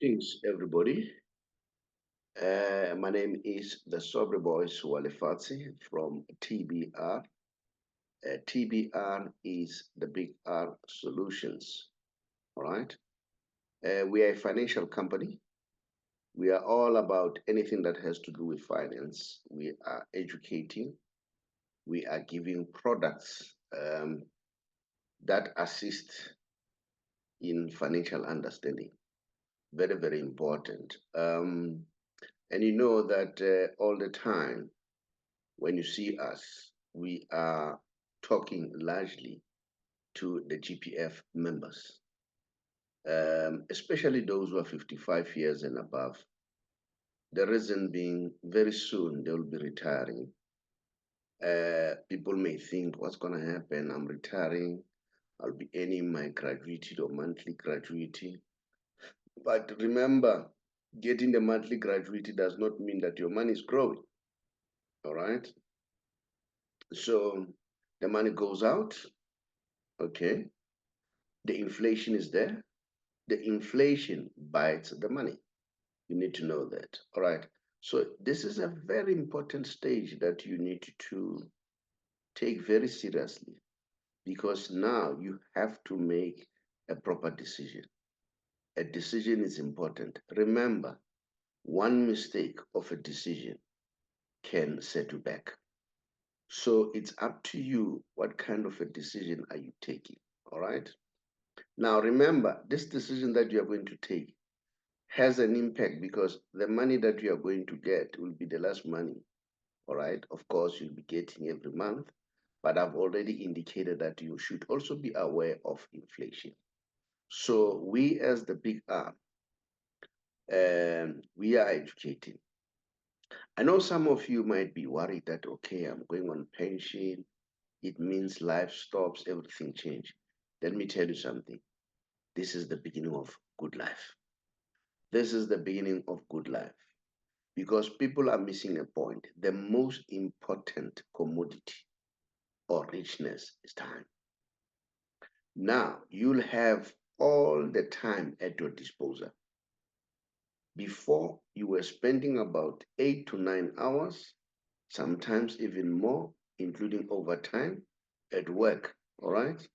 Greetings, everybody. My name is the Sobre Boy Suwalefatsi from TBR. TBR is the Big R Solutions. All right. We are a financial company. We are all about anything that has to do with finance. We are educating. We are giving products that assist in financial understanding. Very, very important. And you know that all the time when you see us, we are talking largely to the GPF members, especially those who are 55 years and above. The reason being, very soon they will be retiring. People may think, what's going to happen? I'm retiring. I'll be earning my gratuity or monthly gratuity. But remember, getting the monthly gratuity does not mean that your money is growing. All right. So the money goes out. Okay. The inflation is there. The inflation bites the money. You need to know that. All right. So this is a very important stage that you need to take very seriously, because now you have to make a proper decision. A decision is important. Remember, one mistake of a decision can set you back. So it's up to you, what kind of a decision are you taking? All right. Now remember, this decision that you are going to take has an impact, because the money that you are going to get will be the last money. All right. Of course, you'll be getting every month, but I've already indicated that you should also be aware of inflation. So we, as the Big R, we are educating. I know some of you might be worried that, okay, I'm going on pension. It means life stops, everything changes. Let me tell you something. This is the beginning of good life. This is the beginning of good life, because people are missing a point. The most important commodity or richness is time. Now, you'll have all the time at your disposal. Before, you were spending about 8 to 9 hours, sometimes even more, including overtime, at work, all right?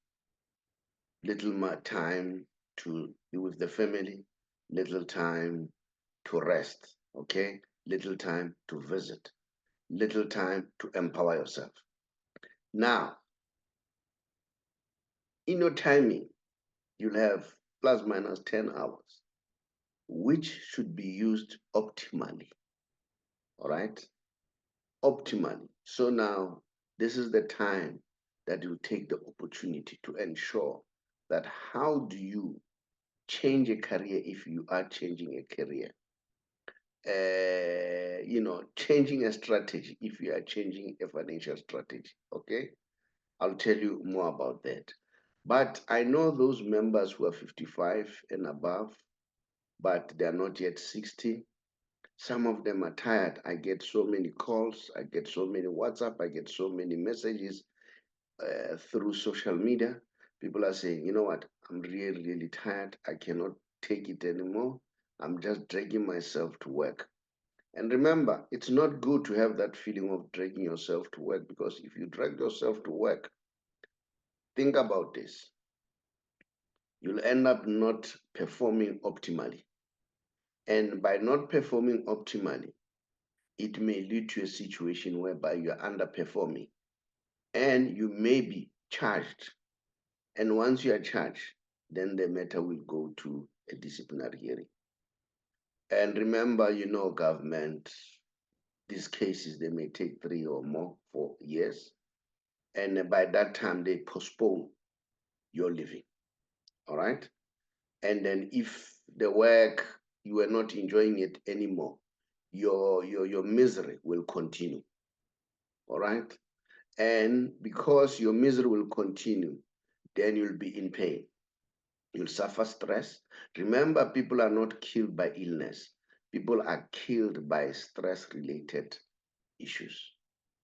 Little more time to be with the family, little time to rest, okay? Little time to visit, little time to empower yourself. Now, in your timing, you'll have plus minus 10 hours, which should be used optimally, all right? Optimally. So now, this is the time that you take the opportunity to ensure that how do you change a career if you are changing a career? Changing a strategy if you are changing a financial strategy, okay? I'll tell you more about that. But I know those members who are 55 and above, but they're not yet 60. Some of them are tired. I get so many calls, I get so many WhatsApp, I get so many messages through social media. People are saying, you know what, I'm really, really tired. I cannot take it anymore. I'm just dragging myself to work. And remember, it's not good to have that feeling of dragging yourself to work, because if you drag yourself to work, think about this. You'll end up not performing optimally. And by not performing optimally, it may lead to a situation whereby you're underperforming and you may be charged. And once you are charged, then the matter will go to a disciplinary hearing. And remember, government, these cases, they may take 3 or more, 4 years. And by that time, they postpone your living. All right. And then if the work, you are not enjoying it anymore, your misery will continue. All right. And because your misery will continue, then you'll be in pain. You'll suffer stress. Remember, people are not killed by illness. People are killed by stress-related issues.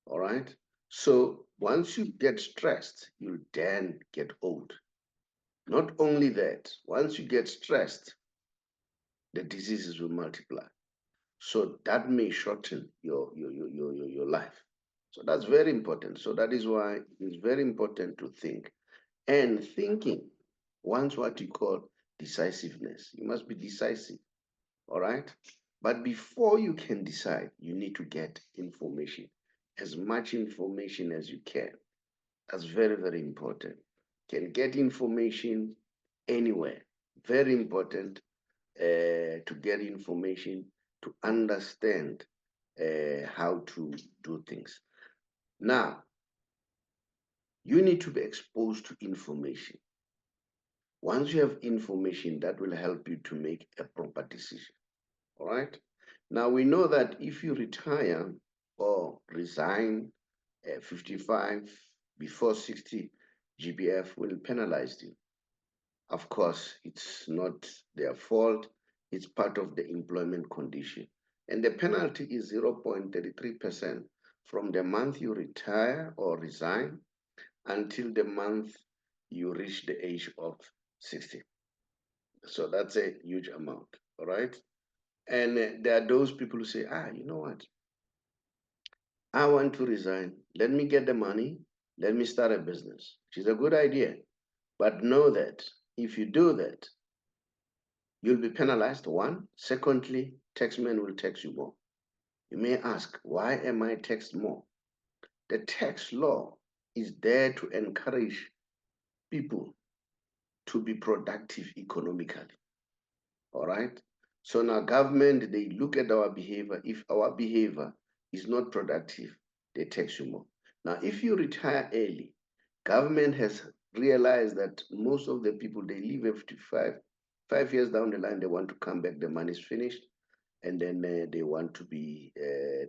All right. So once you get stressed, you'll then get old. Not only that, once you get stressed, the diseases will multiply. So that may shorten your life. So that's very important. So that is why it's very important to think. And thinking wants what you call decisiveness. You must be decisive, all right? But before you can decide, you need to get information, as much information as you can. That's very, very important. Can get information anywhere. Very important to get information, to understand how to do things. Now, you need to be exposed to information. Once you have information, that will help you to make a proper decision. All right. Now, we know that if you retire or resign at 55 before 60, GPF will penalize you. Of course, it's not their fault. It's part of the employment condition. And the penalty is 0.33% from the month you retire or resign until the month you reach the age of 60. So that's a huge amount, all right? And there are those people who say, you know what? I want to resign. Let me get the money. Let me start a business, which is a good idea. But know that if you do that, you'll be penalized, one. Secondly, taxmen will tax you more. You may ask, why am I taxed more? The tax law is there to encourage people to be productive economically. All right? So now government, they look at our behavior. If our behavior is not productive, they tax you more. Now, if you retire early, government has realized that most of the people, they leave at 55, 5 years down the line, they want to come back, the money is finished, and then they want to be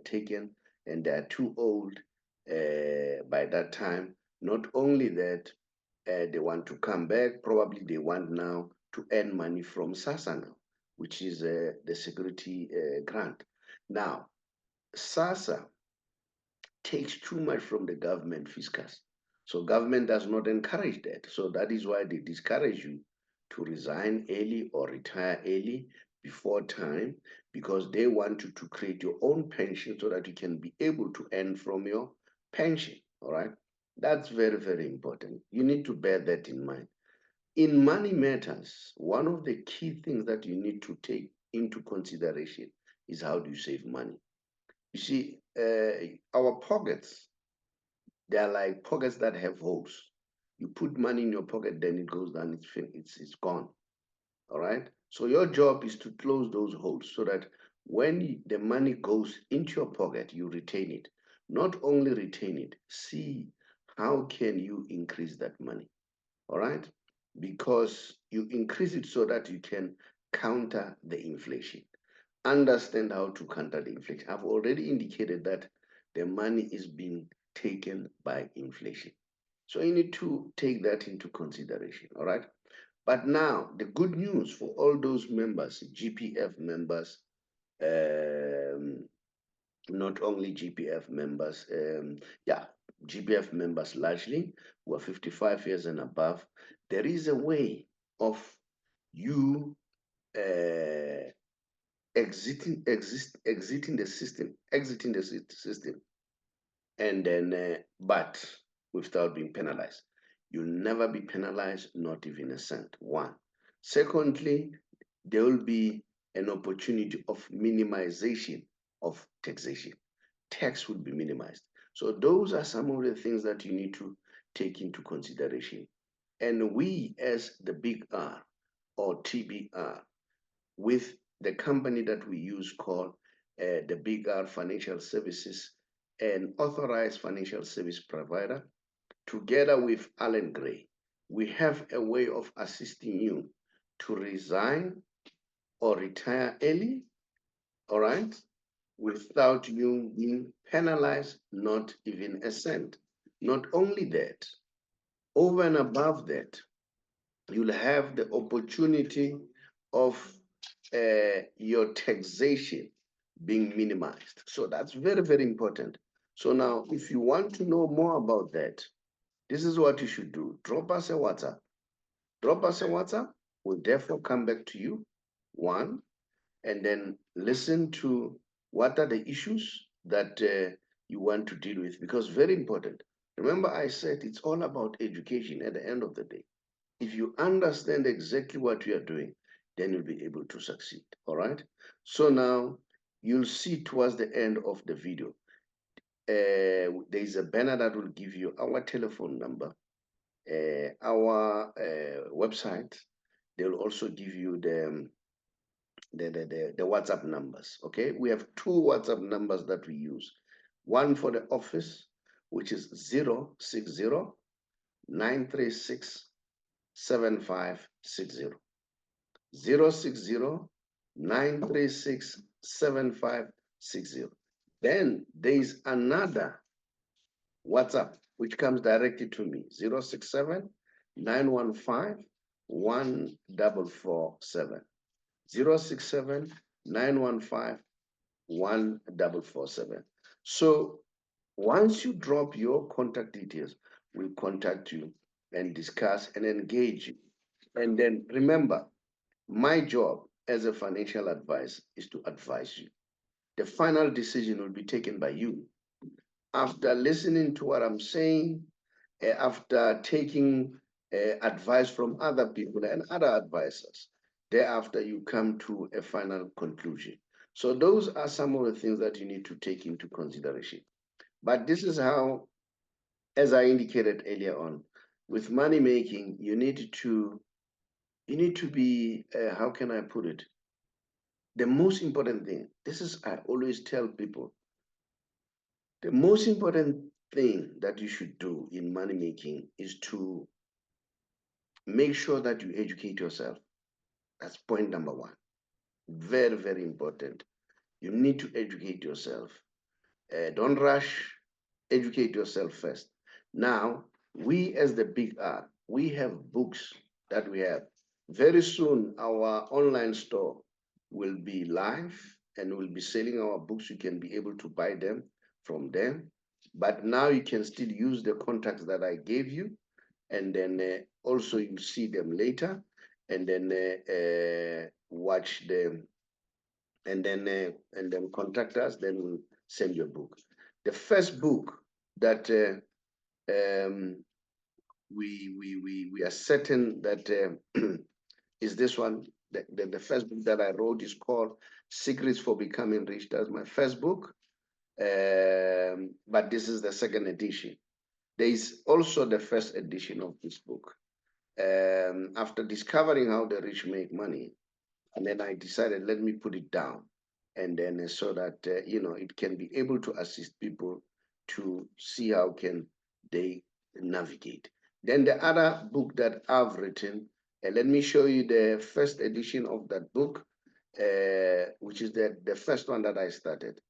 taken, and they are too old by that time. Not only that, they want to come back, probably they want now to earn money from SASA now, which is the security grant. Now, SASA takes too much from the government fiscus. So government does not encourage that. So that is why they discourage you to resign early or retire early before time, because they want you to create your own pension so that you can be able to earn from your pension. All right. That's very, very important. You need to bear that in mind. In money matters, one of the key things that you need to take into consideration is how do you save money. You see, our pockets, they are like pockets that have holes. You put money in your pocket, then it goes down, it's gone. All right. So your job is to close those holes so that when the money goes into your pocket, you retain it. Not only retain it, see how can you increase that money. All right. Because you increase it so that you can counter the inflation. Understand how to counter the inflation. I've already indicated that the money is being taken by inflation. So you need to take that into consideration, all right? But now, the good news for all those members, GPF members, not only GPF members, GPF members largely, who are 55 years and above, there is a way of you exiting the system, and then but without being penalized. You'll never be penalized, not even a cent. One. Secondly, there will be an opportunity of minimization of taxation. Tax will be minimized. So those are some of the things that you need to take into consideration. And we, as the Big R or TBR, with the company that we use called the Big R Financial Services, an authorized financial service provider, together with Allen Gray, we have a way of assisting you to resign or retire early, all right, without you being penalized, not even a cent. Not only that, over and above that, you'll have the opportunity of your taxation being minimized. So that's very, very important. So now, if you want to know more about that, this is what you should do. Drop us a WhatsApp. Drop us a WhatsApp. We'll therefore come back to you. One. and then listen to what are the issues that you want to deal with, because very important. Remember, I said it's all about education at the end of the day. If you understand exactly what you are doing, then you'll be able to succeed. All right. So now you'll see towards the end of the video, there is a banner that will give you our telephone number, our website. They'll also give you the WhatsApp numbers. Okay, we have two WhatsApp numbers that we use. One for the office, which is 060-936-7560. 060-936-7560. Then there is another WhatsApp which comes directly to me, 067-915-1447. 067-915-1447. So once you drop your contact details, we'll contact you and discuss and engage you. And then remember, my job as a financial advisor is to advise you. The final decision will be taken by you. After listening to what I'm saying, after taking advice from other people and other advisors, thereafter you come to a final conclusion. So those are some of the things that you need to take into consideration. But this is how, as I indicated earlier on, with money making, you need to be, how can I put it? The most important thing, this is, I always tell people, the most important thing that you should do in money making is to make sure that you educate yourself. That's point number one. Very, very important. You need to educate yourself. Don't rush, educate yourself first. Now, we as the Big R, we have books that we have. Very soon, our online store will be live and we'll be selling our books. You can be able to buy them from them. But now you can still use the contacts that I gave you, and then also you see them later, and then watch them, and then contact us. Then we'll send you a book. The first book that um, we are certain that is this one. The first book that I wrote is called Secrets for Becoming Rich. That's my first book, but this is the second edition. There is also the first edition of this book. After discovering how the rich make money, and then I decided, let me put it down, and then so that it can be able to assist people to see how can they navigate. Then the other book that I've written, let me show you the first edition of that book, which is the first one that I started.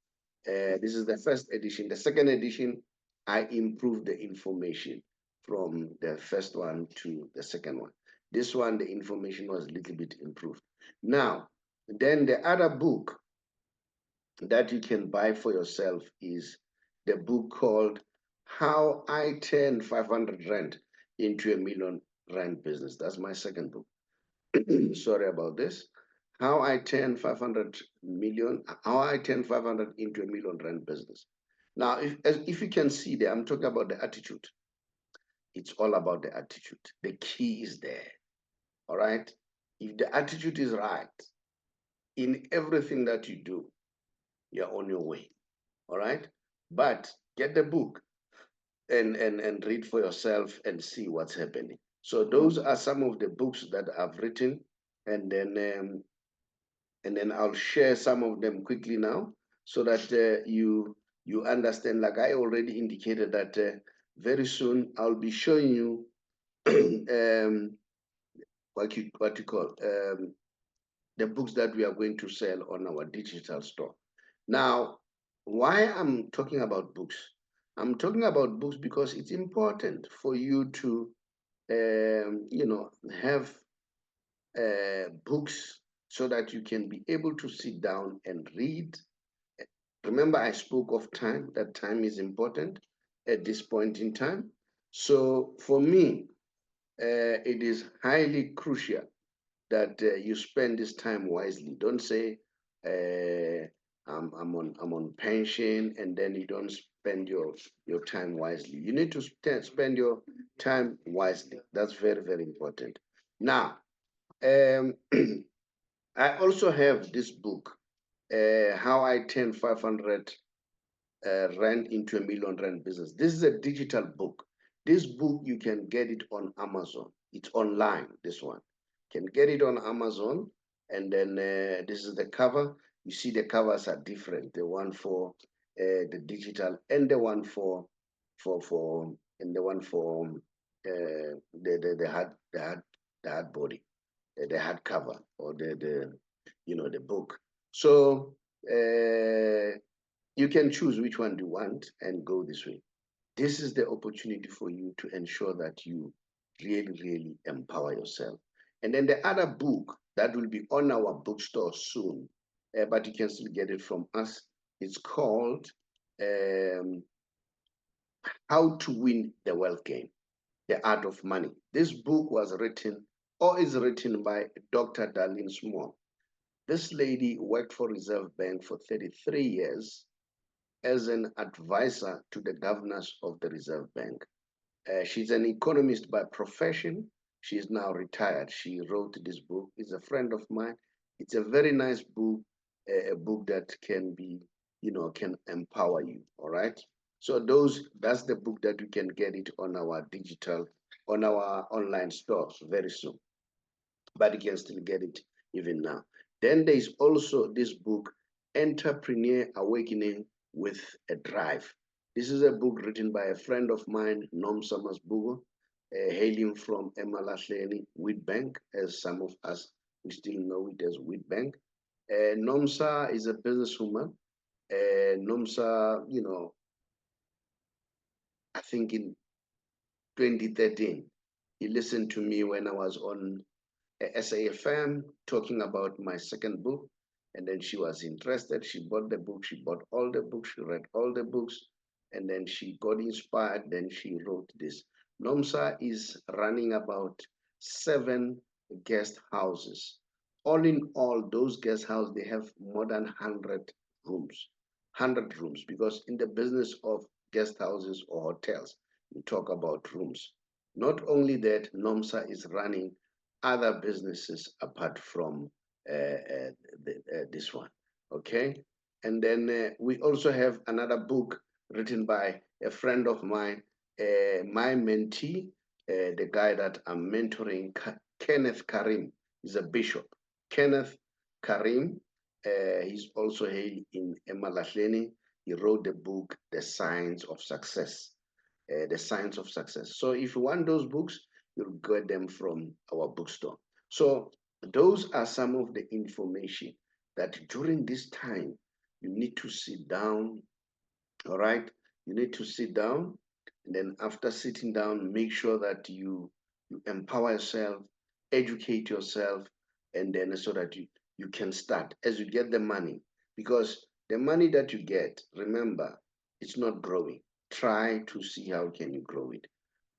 This is the first edition. The second edition, I improved the information from the first one to the second one. This one, the information was a little bit improved. Now, then the other book that you can buy for yourself is the book called How I Turned 500 Rand into a Million Rand Business. That's my second book. Sorry about this. How I turned 500 into a million rand business. Now, if you can see there, I'm talking about the attitude. It's all about the attitude. The key is there. All right. If the attitude is right in everything that you do, you're on your way. All right. But get the book and read for yourself and see what's happening. So those are some of the books that I've written, and then I'll share some of them quickly now, so that you understand. Like I already indicated that very soon I'll be showing you what you call the books that we are going to sell on our digital store. Now, why I'm talking about books? I'm talking about books because it's important for you to have books so that you can be able to sit down and read. Remember, I spoke of time, that time is important at this point in time. So for me, it is highly crucial that you spend this time wisely. Don't say, I'm on pension, and then you don't spend your time wisely. You need to spend your time wisely. That's very, very important. Now, um, I also have this book, How I Turned 500 Rand into a Million Rand Business. This is a digital book. This book, you can get it on Amazon. It's online, this one. You can get it on Amazon. And then this is the cover. You see the covers are different. The one for the digital, and the one and the one for the hard body, the hard cover, or the book. So you can choose which one you want and go this way. This is the opportunity for you to ensure that you really, really empower yourself. And then the other book that will be on our bookstore soon, but you can still get it from us. It's called um, How to Win the Wealth Game, The Art of Money. This book was written, or is written, by Dr. Darlene Small. This lady worked for Reserve Bank for 33 years as an advisor to the governors of the Reserve Bank. She's an economist by profession. She is now retired. She wrote this book. It's a friend of mine. It's a very nice book, a book that can be, can empower you. All right. So that's the book that we can get it on our on our online stores very soon, but you can still get it even now. Then there is also this book, Entrepreneur Awakening with a Drive. This is a book written by a friend of mine, Nom Summers Bugo, hailing from Emalahleni Wheatbank, as some of us we still know it as Wheatbank. Nomsa is a businesswoman. Nomsa, I think in 2013, he listened to me when I was on SAFM talking about my second book. And then she was interested. She bought the book. She bought all the books. She read all the books. And then she got inspired. Then she wrote this. Nomsa is running about 7 guest houses. All in all, those guest houses, they have more than 100 rooms. 100 rooms, because in the business of guest houses or hotels, we talk about rooms. Not only that, Nomsa is running other businesses apart from this one. Okay. And then we also have another book written by a friend of mine, my mentee, the guy that I'm mentoring, Kenneth Karim. He's a bishop. Kenneth Karim, he's also hailed in Emalahleni. He wrote the book, The Science of Success. The Science of Success. So if you want those books, you'll get them from our bookstore. So those are some of the information that during this time you need to sit down. All right, you need to sit down, and then after sitting down, make sure that you empower yourself, educate yourself, and then so that you can start as you get the money, because the money that you get, remember, it's not growing. Try to see how can you grow it.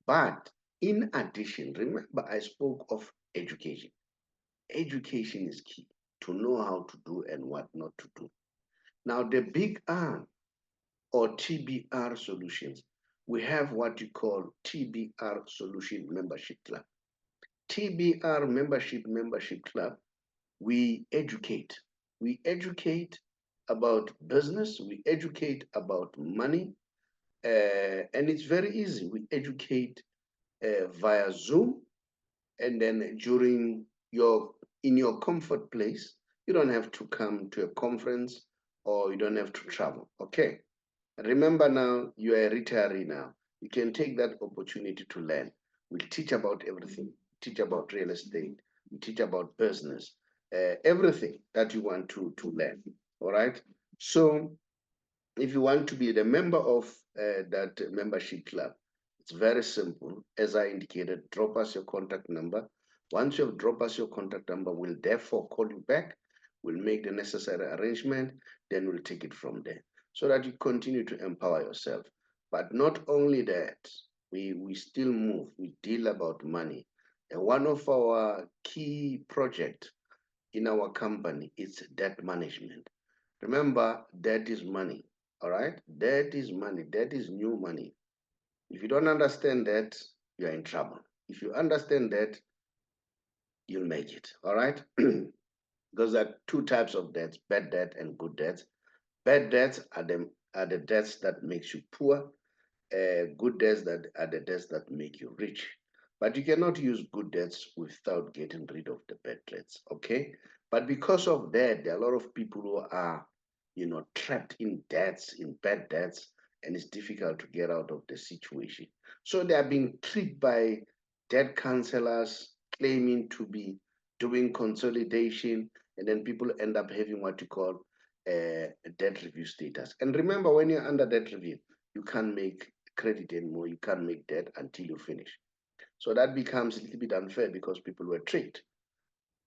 But in addition, remember I spoke of education. Education is key to know how to do and what not to do. Now, the big R, or TBR solutions, we have what you call TBR Solution Membership Club. TBR membership club, we educate. We educate about business, we educate about money, and it's very easy. We educate via Zoom, and then in your comfort place. You don't have to come to a conference, or you don't have to travel. Okay. Remember, now you are a retiree now. You can take that opportunity to learn. We teach about everything. Teach about real estate. We teach about business. Everything that you want to learn. All right. So if you want to be the member of that membership club, it's very simple. As I indicated, drop us your contact number. Once you've dropped us your contact number, we'll therefore call you back. We'll make the necessary arrangement. Then we'll take it from there, so that you continue to empower yourself. But not only that, we still move. We deal about money. And one of our key projects in our company, it's debt management. Remember, debt is money. All right? Debt is money. Debt is new money. If you don't understand that, you're in trouble. If you understand that, you'll make it. All right? Because there are two types of debts, bad debt and good debts. Bad debts are the debts that makes you poor. Good debts that are the debts that make you rich. But you cannot use good debts without getting rid of the bad debts, okay? But because of that, there are a lot of people who are, trapped in debts, in bad debts, and it's difficult to get out of the situation. So they are being tricked by debt counselors claiming to be doing consolidation, and then people end up having what you call debt review status. And remember, when you're under debt review, you can't make credit anymore. You can't make debt until you finish. So that becomes a little bit unfair because people were tricked.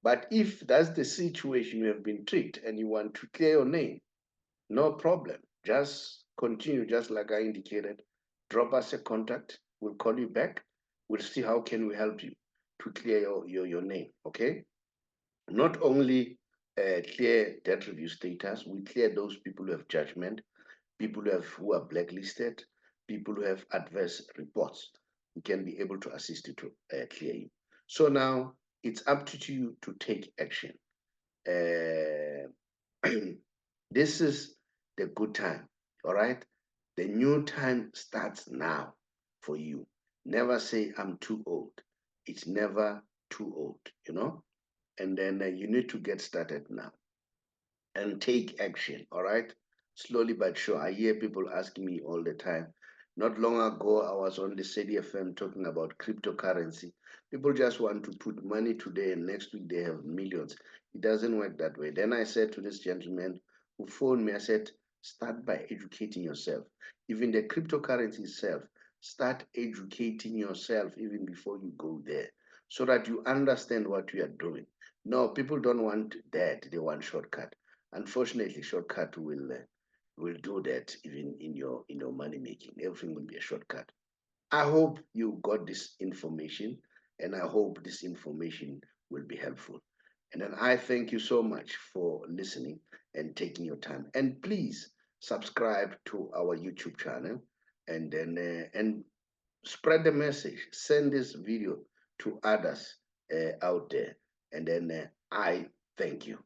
But if that's the situation, you have been tricked and you want to clear your name, no problem. Just continue, just like I indicated. Drop us a contact. We'll call you back. We'll see how can we help you to clear your name, okay? Not only clear debt review status, we clear those people who have judgment, people who are blacklisted, people who have adverse reports. We can be able to assist you to clear you. So now it's up to you to take action. Uh, this is the good time, all right? The new time starts now for you. Never say, I'm too old. It's never too old. And then you need to get started now and take action, all right? Slowly but sure. I hear people asking me all the time. Not long ago, I was on the CDFM talking about cryptocurrency. People just want to put money today and next week they have millions. It doesn't work that way. Then I said to this gentleman who phoned me, I said, start by educating yourself. Even the cryptocurrency itself, start educating yourself even before you go there so that you understand what you are doing. No, people don't want that. They want shortcut. Unfortunately, shortcut will do that even in your money making. Everything will be a shortcut. I hope you got this information, and I hope this information will be helpful. And then I thank you so much for listening and taking your time. And please subscribe to our YouTube channel, and then and spread the message. Send this video to others out there. And then I thank you.